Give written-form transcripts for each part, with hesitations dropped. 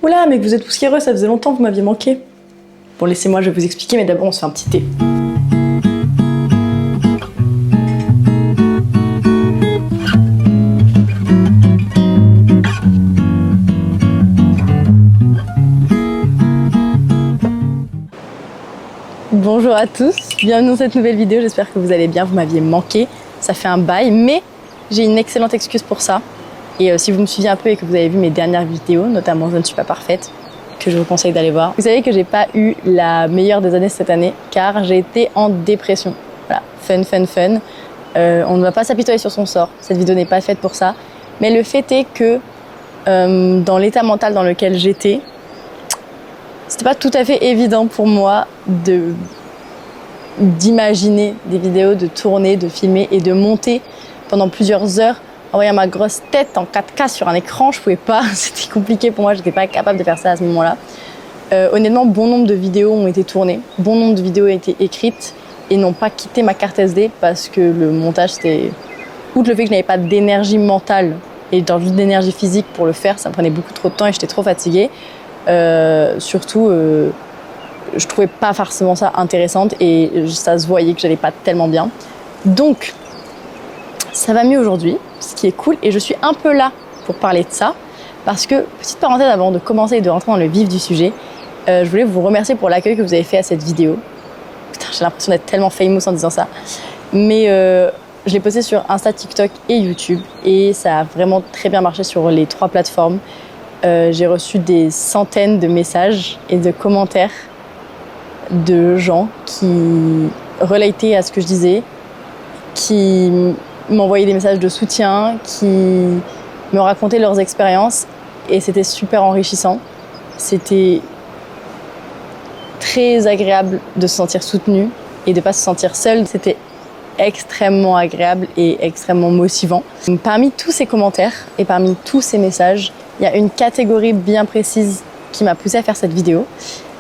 Oula, mais que vous êtes poussiéreux, ça faisait longtemps que vous m'aviez manqué. Bon, laissez-moi, je vais vous expliquer, mais d'abord on se fait un petit thé. Bonjour à tous, bienvenue dans cette nouvelle vidéo, j'espère que vous allez bien, vous m'aviez manqué, ça fait un bail, mais j'ai une excellente excuse pour ça. Et si vous me suivez un peu et que vous avez vu mes dernières vidéos, notamment Je ne suis pas parfaite, que je vous conseille d'aller voir, vous savez que j'ai pas eu la meilleure des années cette année, car j'ai été en dépression. Voilà, fun. On ne va pas s'apitoyer sur son sort, cette vidéo n'est pas faite pour ça, mais le fait est que dans l'état mental dans lequel j'étais, c'était pas tout à fait évident pour moi d'imaginer des vidéos, de tourner, de filmer et de monter pendant plusieurs heures en voyant ma grosse tête en 4K sur un écran. Je pouvais pas, c'était compliqué pour moi, j'étais pas capable de faire ça à ce moment-là. Honnêtement, bon nombre de vidéos ont été tournées, bon nombre de vidéos ont été écrites et n'ont pas quitté ma carte SD parce que le montage, c'était... Outre le fait que je n'avais pas d'énergie mentale et juste d'énergie physique pour le faire, ça me prenait beaucoup trop de temps et j'étais trop fatiguée. Surtout, je trouvais pas forcément ça intéressante et ça se voyait que j'allais pas tellement bien. Donc, ça va mieux aujourd'hui, ce qui est cool, et je suis un peu là pour parler de ça parce que, petite parenthèse avant de commencer et de rentrer dans le vif du sujet, je voulais vous remercier pour l'accueil que vous avez fait à cette vidéo. Putain, j'ai l'impression d'être tellement famous en disant ça, mais je l'ai posté sur Insta, TikTok et YouTube et ça a vraiment très bien marché sur les 3 plateformes. J'ai reçu des centaines de messages et de commentaires de gens qui relataient à ce que je disais, qui m'envoyaient des messages de soutien, qui me racontaient leurs expériences et c'était super enrichissant. C'était très agréable de se sentir soutenu et de ne pas se sentir seul. C'était extrêmement agréable et extrêmement motivant. Parmi tous ces commentaires et parmi tous ces messages, il y a une catégorie bien précise qui m'a poussée à faire cette vidéo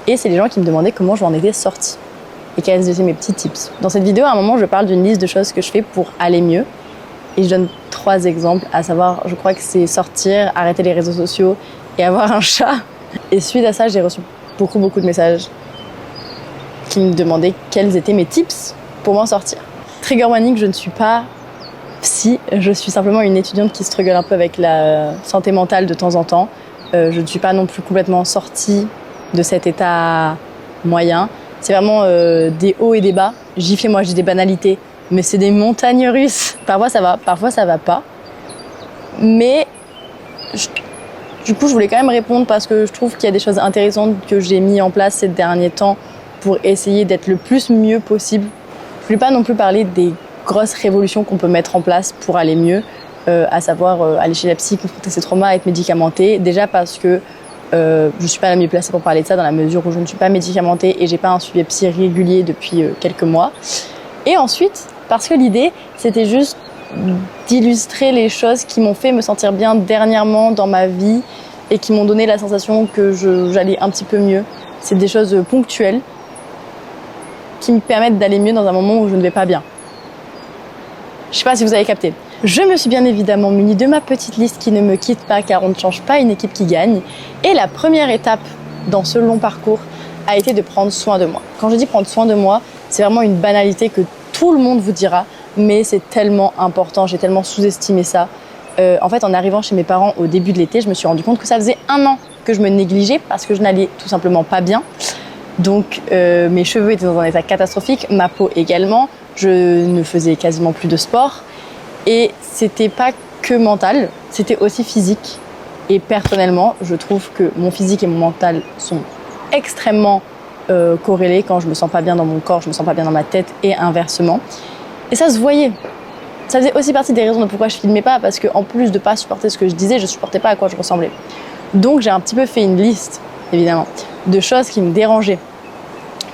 et c'est les gens qui me demandaient comment je m'en étais sortie et quels étaient mes petits tips. Dans cette vidéo, à un moment, je parle d'une liste de choses que je fais pour aller mieux et je donne 3 exemples, à savoir, je crois que c'est sortir, arrêter les réseaux sociaux et avoir un chat. Et suite à ça, j'ai reçu beaucoup de messages qui me demandaient quels étaient mes tips pour m'en sortir. Trigger warning, je ne suis pas psy, je suis simplement une étudiante qui struggle un peu avec la santé mentale de temps en temps. Je ne suis pas non plus complètement sortie de cet état moyen. C'est vraiment des hauts et des bas. Moi je dis des banalités, mais c'est des montagnes russes. Parfois ça va, parfois ça va pas. Mais du coup je voulais quand même répondre parce que je trouve qu'il y a des choses intéressantes que j'ai mis en place ces derniers temps pour essayer d'être le plus mieux possible. Je voulais pas non plus parler des grosses révolutions qu'on peut mettre en place pour aller mieux, à savoir aller chez la psy, confronter ses traumas, être médicamentée. Déjà parce que je suis pas la mieux placée pour parler de ça dans la mesure où je ne suis pas médicamentée et j'ai pas un suivi psy régulier depuis quelques mois. Et ensuite, parce que l'idée, c'était juste d'illustrer les choses qui m'ont fait me sentir bien dernièrement dans ma vie et qui m'ont donné la sensation que j'allais un petit peu mieux. C'est des choses ponctuelles qui me permettent d'aller mieux dans un moment où je ne vais pas bien. Je sais pas si vous avez capté. Je me suis bien évidemment munie de ma petite liste qui ne me quitte pas car on ne change pas une équipe qui gagne. Et la première étape dans ce long parcours a été de prendre soin de moi. Quand je dis prendre soin de moi, c'est vraiment une banalité que tout le monde vous dira, mais c'est tellement important, j'ai tellement sous-estimé ça. En fait, en arrivant chez mes parents au début de l'été, je me suis rendu compte que ça faisait 1 an que je me négligeais parce que je n'allais tout simplement pas bien. Donc mes cheveux étaient dans un état catastrophique, ma peau également, je ne faisais quasiment plus de sport et c'était pas que mental, c'était aussi physique. Et personnellement, je trouve que mon physique et mon mental sont extrêmement corrélés. Quand je me sens pas bien dans mon corps, je me sens pas bien dans ma tête et inversement. Et ça se voyait. Ça faisait aussi partie des raisons de pourquoi je filmais pas, parce qu'en plus de pas supporter ce que je disais, je supportais pas à quoi je ressemblais. Donc j'ai un petit peu fait une liste, évidemment, de choses qui me dérangeaient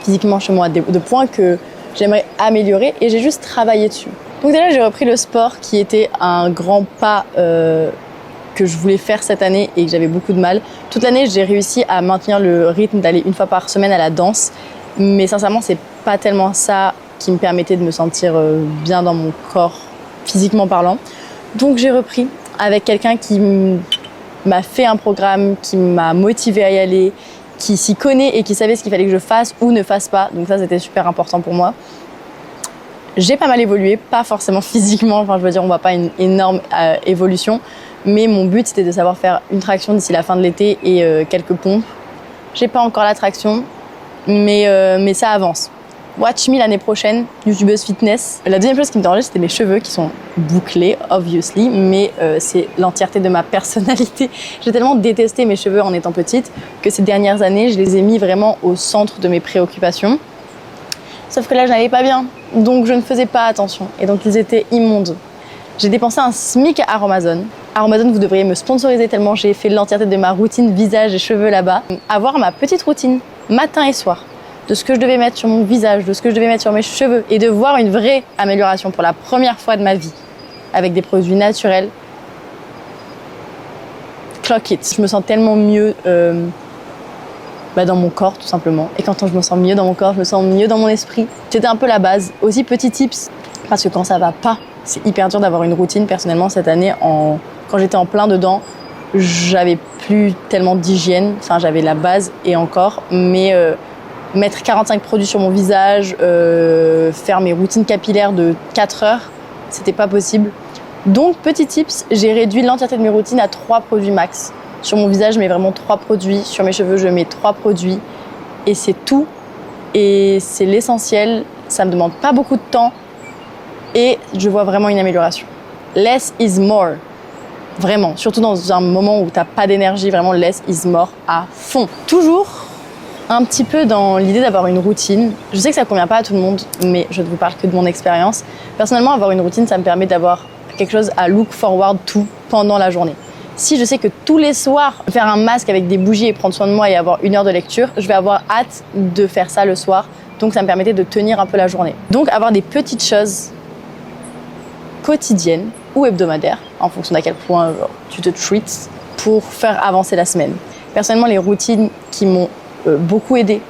physiquement chez moi, de points que j'aimerais améliorer et j'ai juste travaillé dessus. Donc déjà j'ai repris le sport qui était un grand pas que je voulais faire cette année et que j'avais beaucoup de mal. Toute l'année j'ai réussi à maintenir le rythme d'aller 1 fois par semaine à la danse, mais sincèrement c'est pas tellement ça qui me permettait de me sentir bien dans mon corps, physiquement parlant. Donc j'ai repris avec quelqu'un qui m'a fait un programme, qui m'a motivée à y aller, qui s'y connaît et qui savait ce qu'il fallait que je fasse ou ne fasse pas. Donc ça, c'était super important pour moi. J'ai pas mal évolué, pas forcément physiquement, enfin je veux dire, on voit pas une énorme évolution, mais mon but c'était de savoir faire une traction d'ici la fin de l'été et quelques pompes. J'ai pas encore la traction, mais ça avance. Watch me l'année prochaine, youtubeuse fitness. La deuxième chose qui me dérangeait, c'était mes cheveux qui sont bouclés, obviously, mais c'est l'entièreté de ma personnalité. J'ai tellement détesté mes cheveux en étant petite que ces dernières années, je les ai mis vraiment au centre de mes préoccupations. Sauf que là, je n'allais pas bien, donc je ne faisais pas attention, et donc ils étaient immondes. J'ai dépensé un SMIC à Aromazone. Aromazone, vous devriez me sponsoriser tellement j'ai fait l'entièreté de ma routine visage et cheveux là-bas. Avoir ma petite routine, matin et soir, de ce que je devais mettre sur mon visage, de ce que je devais mettre sur mes cheveux, et de voir une vraie amélioration pour la première fois de ma vie, avec des produits naturels. Clock it. Je me sens tellement mieux dans mon corps, tout simplement. Et quand je me sens mieux dans mon corps, je me sens mieux dans mon esprit. C'était un peu la base. Aussi, petit tips, parce que quand ça va pas, c'est hyper dur d'avoir une routine. Personnellement, cette année, quand j'étais en plein dedans, j'avais plus tellement d'hygiène. Enfin, j'avais la base et encore, mais mettre 45 produits sur mon visage, faire mes routines capillaires de 4 heures, c'était pas possible. Donc, petit tips, j'ai réduit l'entièreté de mes routines à 3 produits max. Sur mon visage, je mets vraiment 3 produits. Sur mes cheveux, je mets 3 produits. Et c'est tout. Et c'est l'essentiel. Ça me demande pas beaucoup de temps. Et je vois vraiment une amélioration. Less is more. Vraiment. Surtout dans un moment où t'as pas d'énergie. Vraiment, less is more à fond. Toujours un petit peu dans l'idée d'avoir une routine. Je sais que ça convient pas à tout le monde, mais je ne vous parle que de mon expérience. Personnellement, avoir une routine, ça me permet d'avoir quelque chose à look forward to pendant la journée. Si je sais que tous les soirs, faire un masque avec des bougies et prendre soin de moi et avoir 1 heure de lecture, je vais avoir hâte de faire ça le soir. Donc ça me permettait de tenir un peu la journée. Donc avoir des petites choses quotidiennes ou hebdomadaires, en fonction d'à quel point tu te treats, pour faire avancer la semaine. Personnellement, les routines qui m'ont beaucoup aidée,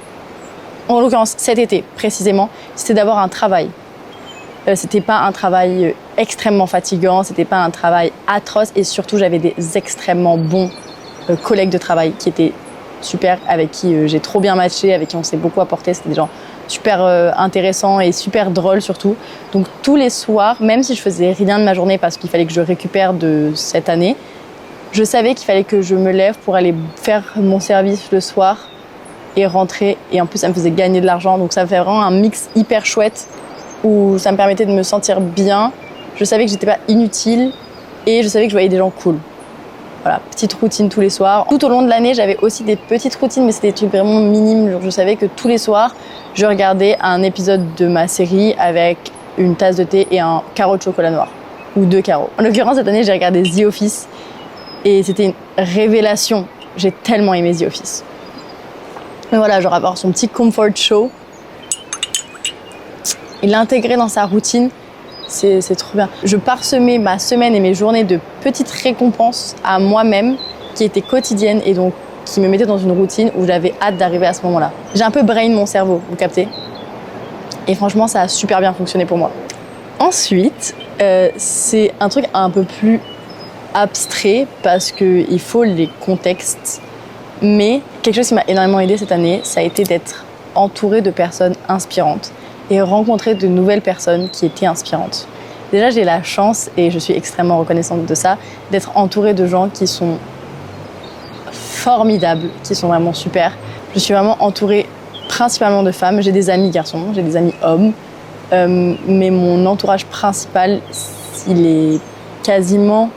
en l'occurrence cet été précisément, c'était d'avoir un travail. C'était pas un travail extrêmement fatigant, c'était pas un travail atroce et surtout j'avais des extrêmement bons collègues de travail qui étaient super, avec qui j'ai trop bien matché, avec qui on s'est beaucoup apporté. C'était des gens super intéressants et super drôles surtout. Donc tous les soirs, même si je faisais rien de ma journée parce qu'il fallait que je récupère de cette année, je savais qu'il fallait que je me lève pour aller faire mon service le soir et rentrer. Et en plus, ça me faisait gagner de l'argent. Donc ça fait vraiment un mix hyper chouette où ça me permettait de me sentir bien. Je savais que j'étais pas inutile et je savais que je voyais des gens cool. Voilà, petite routine tous les soirs. Tout au long de l'année, j'avais aussi des petites routines, mais c'était des trucs vraiment minimes. Je savais que tous les soirs, je regardais un épisode de ma série avec une tasse de thé et un carreau de chocolat noir. Ou 2 carreaux. En l'occurrence, cette année, j'ai regardé The Office et c'était une révélation. J'ai tellement aimé The Office. Mais voilà, genre avoir son petit comfort show et l'intégrer dans sa routine, c'est trop bien. Je parsemais ma semaine et mes journées de petites récompenses à moi-même qui étaient quotidiennes et donc qui me mettaient dans une routine où j'avais hâte d'arriver à ce moment-là. J'ai un peu brain mon cerveau, vous captez? Et franchement, ça a super bien fonctionné pour moi. Ensuite, c'est un truc un peu plus abstrait parce qu'il faut les contextes. Mais quelque chose qui m'a énormément aidée cette année, ça a été d'être entourée de personnes inspirantes et rencontrer de nouvelles personnes qui étaient inspirantes. Déjà, j'ai la chance, et je suis extrêmement reconnaissante de ça, d'être entourée de gens qui sont formidables, qui sont vraiment super. Je suis vraiment entourée principalement de femmes. J'ai des amis garçons, j'ai des amis hommes, mais mon entourage principal, il est quasiment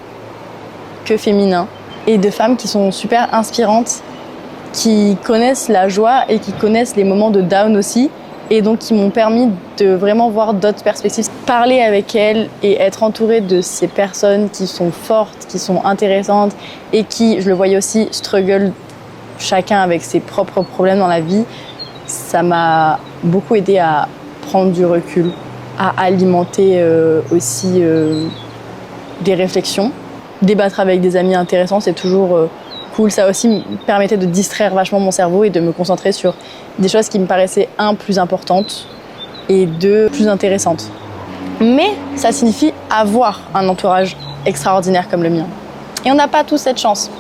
que féminin. Et de femmes qui sont super inspirantes, qui connaissent la joie et qui connaissent les moments de down aussi, et donc qui m'ont permis de vraiment voir d'autres perspectives. Parler avec elles et être entourée de ces personnes qui sont fortes, qui sont intéressantes et qui, je le voyais aussi, struggle chacun avec ses propres problèmes dans la vie, ça m'a beaucoup aidé à prendre du recul, à alimenter aussi des réflexions. Débattre avec des amis intéressants, c'est toujours cool. Ça aussi me permettait de distraire vachement mon cerveau et de me concentrer sur des choses qui me paraissaient, 1, plus importantes et 2, plus intéressantes. Mais ça signifie avoir un entourage extraordinaire comme le mien. Et on n'a pas tous cette chance.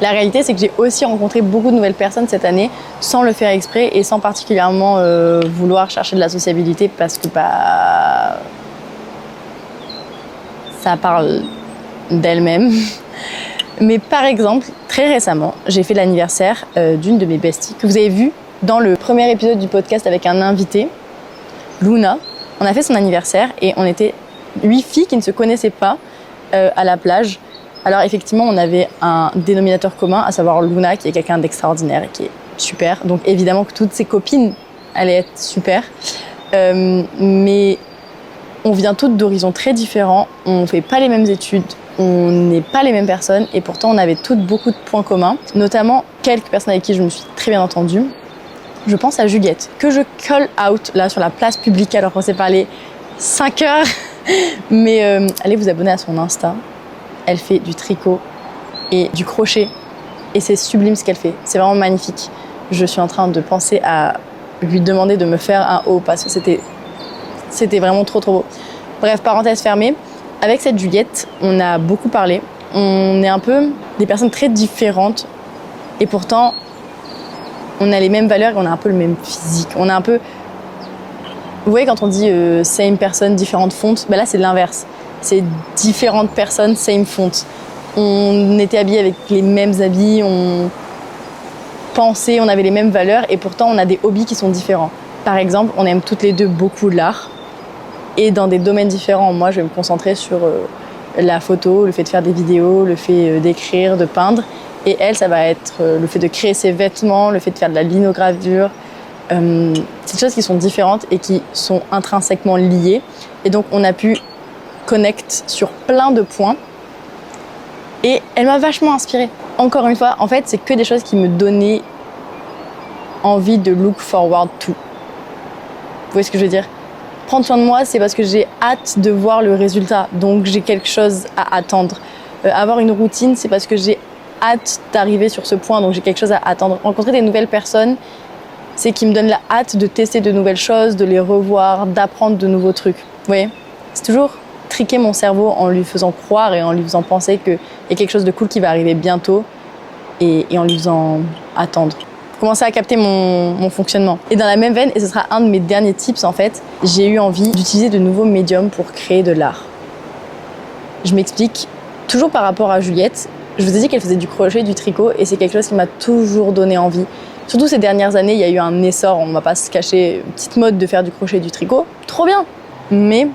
La réalité, c'est que j'ai aussi rencontré beaucoup de nouvelles personnes cette année sans le faire exprès et sans particulièrement vouloir chercher de la sociabilité parce que ça parle d'elle-même. Mais par exemple, très récemment, j'ai fait l'anniversaire d'une de mes besties que vous avez vu dans le premier épisode du podcast avec un invité, Luna. On a fait son anniversaire et on était 8 filles qui ne se connaissaient pas à la plage. Alors effectivement, on avait un dénominateur commun, à savoir Luna, qui est quelqu'un d'extraordinaire et qui est super. Donc évidemment que toutes ses copines allaient être super. Mais on vient toutes d'horizons très différents, on ne fait pas les mêmes études, on n'est pas les mêmes personnes et pourtant on avait toutes beaucoup de points communs, notamment quelques personnes avec qui je me suis très bien entendue. Je pense à Juliette, que je call out là sur la place publique alors qu'on s'est parlé 5 heures. Mais allez vous abonner à son Insta. Elle fait du tricot et du crochet et c'est sublime ce qu'elle fait. C'est vraiment magnifique. Je suis en train de penser à lui demander de me faire un haut parce que c'était vraiment trop beau. Bref, parenthèse fermée. Avec cette Juliette, on a beaucoup parlé. On est un peu des personnes très différentes et pourtant on a les mêmes valeurs et on a un peu le même physique. On a un peu... Vous voyez quand on dit same person, différentes fontes, ben là c'est l'inverse. C'est différentes personnes, same font. On était habillés avec les mêmes habits, on pensait, on avait les mêmes valeurs et pourtant on a des hobbies qui sont différents. Par exemple, on aime toutes les deux beaucoup l'art et dans des domaines différents. Moi, je vais me concentrer sur la photo, le fait de faire des vidéos, le fait d'écrire, de peindre. Et elle, ça va être le fait de créer ses vêtements, le fait de faire de la linogravure. C'est des choses qui sont différentes et qui sont intrinsèquement liées. Et donc, on a pu connect sur plein de points et elle m'a vachement inspirée. Encore une fois, en fait, c'est que des choses qui me donnaient envie de look forward to. Vous voyez ce que je veux dire? Prendre soin de moi, c'est parce que j'ai hâte de voir le résultat, donc j'ai quelque chose à attendre. Avoir une routine, c'est parce que j'ai hâte d'arriver sur ce point, donc j'ai quelque chose à attendre. Rencontrer des nouvelles personnes, c'est qui me donne la hâte de tester de nouvelles choses, de les revoir, d'apprendre de nouveaux trucs. Vous voyez? C'est toujours triquer mon cerveau en lui faisant croire et en lui faisant penser qu'il y a quelque chose de cool qui va arriver bientôt et en lui faisant attendre. Commencer à capter mon fonctionnement. Et dans la même veine, et ce sera un de mes derniers tips en fait, j'ai eu envie d'utiliser de nouveaux médiums pour créer de l'art. Je m'explique, toujours par rapport à Juliette, je vous ai dit qu'elle faisait du crochet, du tricot et c'est quelque chose qui m'a toujours donné envie. Surtout ces dernières années, il y a eu un essor, on ne va pas se cacher, une petite mode de faire du crochet et du tricot. Trop bien! Mais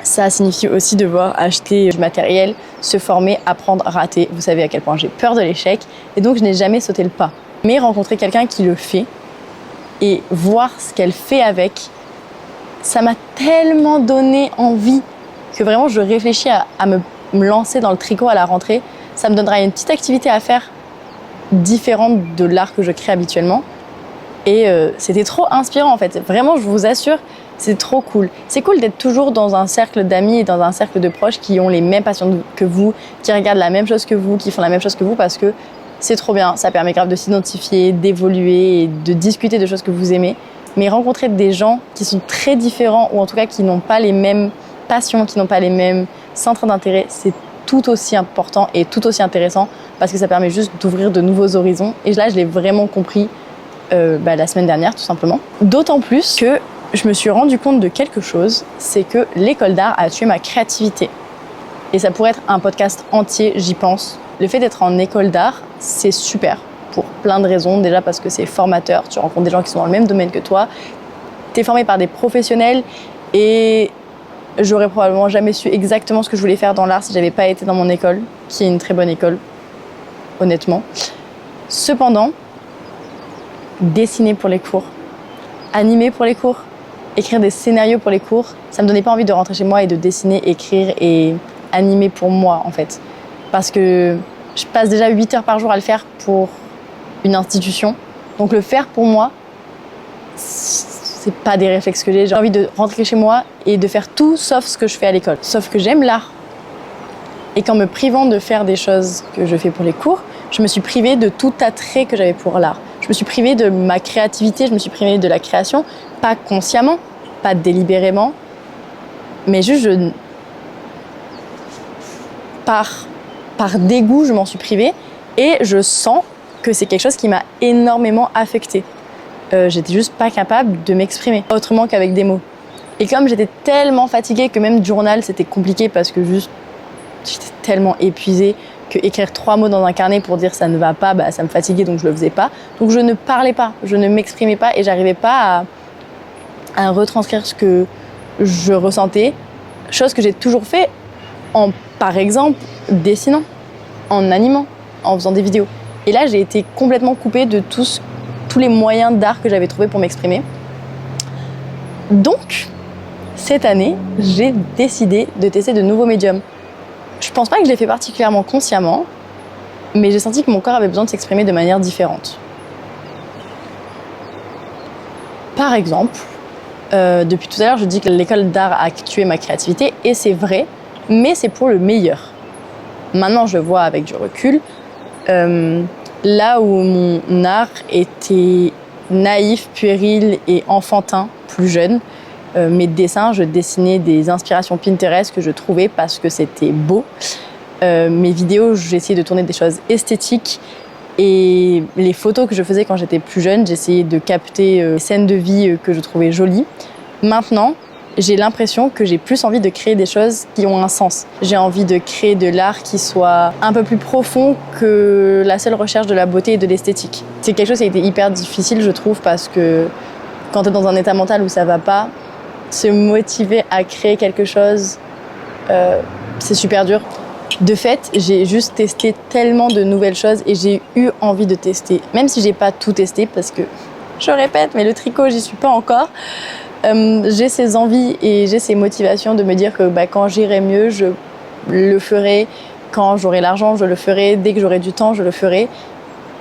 ça signifie aussi devoir acheter du matériel, se former, apprendre, rater. Vous savez à quel point j'ai peur de l'échec et donc je n'ai jamais sauté le pas. Mais rencontrer quelqu'un qui le fait et voir ce qu'elle fait avec, ça m'a tellement donné envie que vraiment je réfléchis à me lancer dans le tricot à la rentrée. Ça me donnera une petite activité à faire différente de l'art que je crée habituellement. Et c'était trop inspirant en fait. Vraiment, je vous assure, c'est trop cool. C'est cool d'être toujours dans un cercle d'amis et dans un cercle de proches qui ont les mêmes passions que vous, qui regardent la même chose que vous, qui font la même chose que vous parce que c'est trop bien. Ça permet grave de s'identifier, d'évoluer et de discuter de choses que vous aimez. Mais rencontrer des gens qui sont très différents ou en tout cas qui n'ont pas les mêmes passions, qui n'ont pas les mêmes centres d'intérêt, c'est tout aussi important et tout aussi intéressant parce que ça permet juste d'ouvrir de nouveaux horizons. Et là, je l'ai vraiment compris la semaine dernière, tout simplement. D'autant plus que je me suis rendu compte de quelque chose, c'est que l'école d'art a tué ma créativité. Et ça pourrait être un podcast entier, j'y pense. Le fait d'être en école d'art, c'est super pour plein de raisons. Déjà parce que c'est formateur, tu rencontres des gens qui sont dans le même domaine que toi. Tu es formé par des professionnels et j'aurais probablement jamais su exactement ce que je voulais faire dans l'art si j'avais pas été dans mon école, qui est une très bonne école, honnêtement. Cependant, dessiner pour les cours, animer pour les cours, écrire des scénarios pour les cours, ça me donnait pas envie de rentrer chez moi et de dessiner, écrire et animer pour moi en fait. Parce que je passe déjà 8 heures par jour à le faire pour une institution. Donc le faire pour moi, c'est pas des réflexes que j'ai. J'ai envie de rentrer chez moi et de faire tout sauf ce que je fais à l'école. Sauf que j'aime l'art. Et qu'en me privant de faire des choses que je fais pour les cours, je me suis privée de tout attrait que j'avais pour l'art. Je me suis privée de ma créativité, je me suis privée de la création, pas consciemment, pas délibérément, mais juste par dégoût, je m'en suis privée. Et je sens que c'est quelque chose qui m'a énormément affectée. J'étais juste pas capable de m'exprimer autrement qu'avec des mots. Et comme j'étais tellement fatiguée que même du journal c'était compliqué parce que juste j'étais tellement épuisée que écrire 3 mots dans un carnet pour dire ça ne va pas, bah, ça me fatiguait donc je le faisais pas. Donc je ne parlais pas, je ne m'exprimais pas et j'arrivais pas à retranscrire ce que je ressentais. Chose que j'ai toujours fait en, par exemple, dessinant, en animant, en faisant des vidéos. Et là j'ai été complètement coupée de tous les moyens d'art que j'avais trouvés pour m'exprimer. Donc, cette année, j'ai décidé de tester de nouveaux médiums. Je pense pas que je l'ai fait particulièrement consciemment, mais j'ai senti que mon corps avait besoin de s'exprimer de manière différente. Par exemple, depuis tout à l'heure, je dis que l'école d'art a tué ma créativité, et c'est vrai, mais c'est pour le meilleur. Maintenant, je vois avec du recul, là où mon art était naïf, puéril et enfantin, plus jeune, mes dessins, je dessinais des inspirations Pinterest que je trouvais parce que c'était beau. Mes vidéos, j'essayais de tourner des choses esthétiques. Et les photos que je faisais quand j'étais plus jeune, j'essayais de capter des scènes de vie que je trouvais jolies. Maintenant, j'ai l'impression que j'ai plus envie de créer des choses qui ont un sens. J'ai envie de créer de l'art qui soit un peu plus profond que la seule recherche de la beauté et de l'esthétique. C'est quelque chose qui a été hyper difficile, je trouve, parce que quand tu es dans un état mental où ça va pas, se motiver à créer quelque chose, c'est super dur. De fait, j'ai juste testé tellement de nouvelles choses et j'ai eu envie de tester, même si j'ai pas tout testé, parce que, je répète, mais le tricot, j'y suis pas encore. J'ai ces envies et j'ai ces motivations de me dire que quand j'irai mieux, je le ferai. Quand j'aurai l'argent, je le ferai. Dès que j'aurai du temps, je le ferai.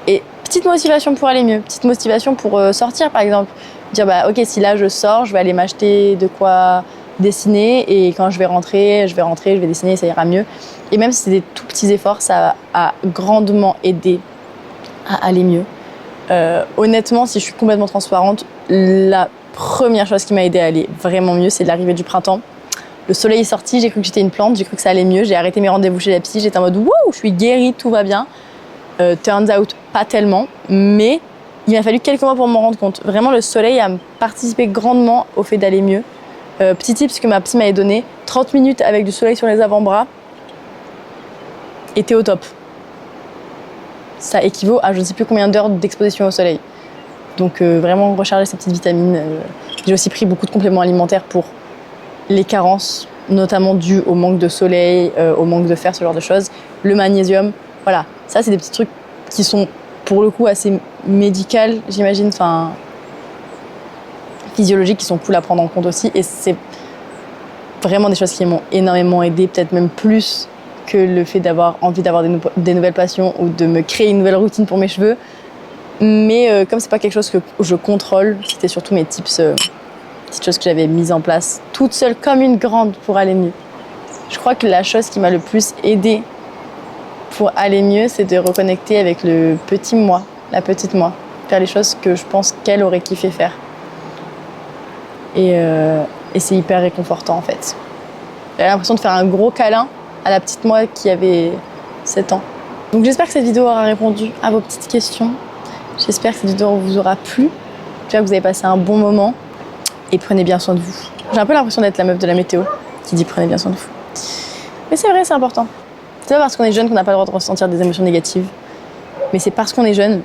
Et petite motivation pour aller mieux, petite motivation pour sortir, par exemple. Dire ok, si là je sors, je vais aller m'acheter de quoi dessiner et quand je vais rentrer, je vais dessiner, ça ira mieux. Et même si c'est des tout petits efforts, ça a grandement aidé à aller mieux. Honnêtement, si je suis complètement transparente, la première chose qui m'a aidé à aller vraiment mieux, c'est l'arrivée du printemps. Le soleil est sorti, j'ai cru que j'étais une plante, j'ai cru que ça allait mieux, j'ai arrêté mes rendez-vous chez la psy, j'étais en mode wouh, je suis guérie, tout va bien. Turns out, pas tellement, mais il m'a fallu quelques mois pour m'en rendre compte. Vraiment, le soleil a participé grandement au fait d'aller mieux. Petit tip que ma psy m'avait donné, 30 minutes avec du soleil sur les avant-bras, et t'es au top. Ça équivaut à je ne sais plus combien d'heures d'exposition au soleil. Donc vraiment recharger ces petites vitamines. J'ai aussi pris beaucoup de compléments alimentaires pour les carences, notamment dues au manque de soleil, au manque de fer, ce genre de choses. Le magnésium, voilà. Ça, c'est des petits trucs qui sont pour le coup assez médicales, j'imagine, enfin physiologiques, qui sont cool à prendre en compte aussi. Et c'est vraiment des choses qui m'ont énormément aidé, peut-être même plus que le fait d'avoir envie d'avoir des nouvelles passions ou de me créer une nouvelle routine pour mes cheveux. Mais comme c'est pas quelque chose que je contrôle, c'était surtout mes tips, petites choses que j'avais mises en place toute seule comme une grande pour aller mieux. Je crois que la chose qui m'a le plus aidée pour aller mieux, c'est de reconnecter avec le petit moi, la petite moi. Faire les choses que je pense qu'elle aurait kiffé faire. Et c'est hyper réconfortant en fait. J'avais l'impression de faire un gros câlin à la petite moi qui avait 7 ans. Donc j'espère que cette vidéo aura répondu à vos petites questions. J'espère que cette vidéo vous aura plu. J'espère que vous avez passé un bon moment. Et prenez bien soin de vous. J'ai un peu l'impression d'être la meuf de la météo qui dit prenez bien soin de vous. Mais c'est vrai, c'est important. C'est pas parce qu'on est jeune qu'on n'a pas le droit de ressentir des émotions négatives. Mais c'est parce qu'on est jeune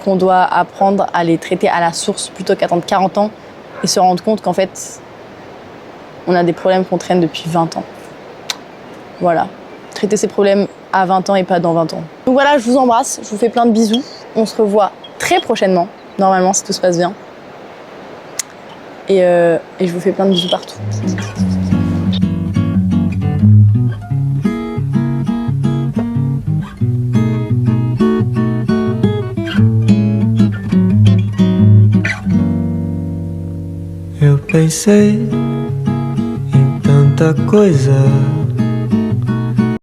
qu'on doit apprendre à les traiter à la source plutôt qu'attendre 40 ans et se rendre compte qu'en fait, on a des problèmes qu'on traîne depuis 20 ans. Voilà. Traiter ces problèmes à 20 ans et pas dans 20 ans. Donc voilà, je vous embrasse, je vous fais plein de bisous. On se revoit très prochainement, normalement, si tout se passe bien. Et je vous fais plein de bisous partout. Eu pensei em tanta coisa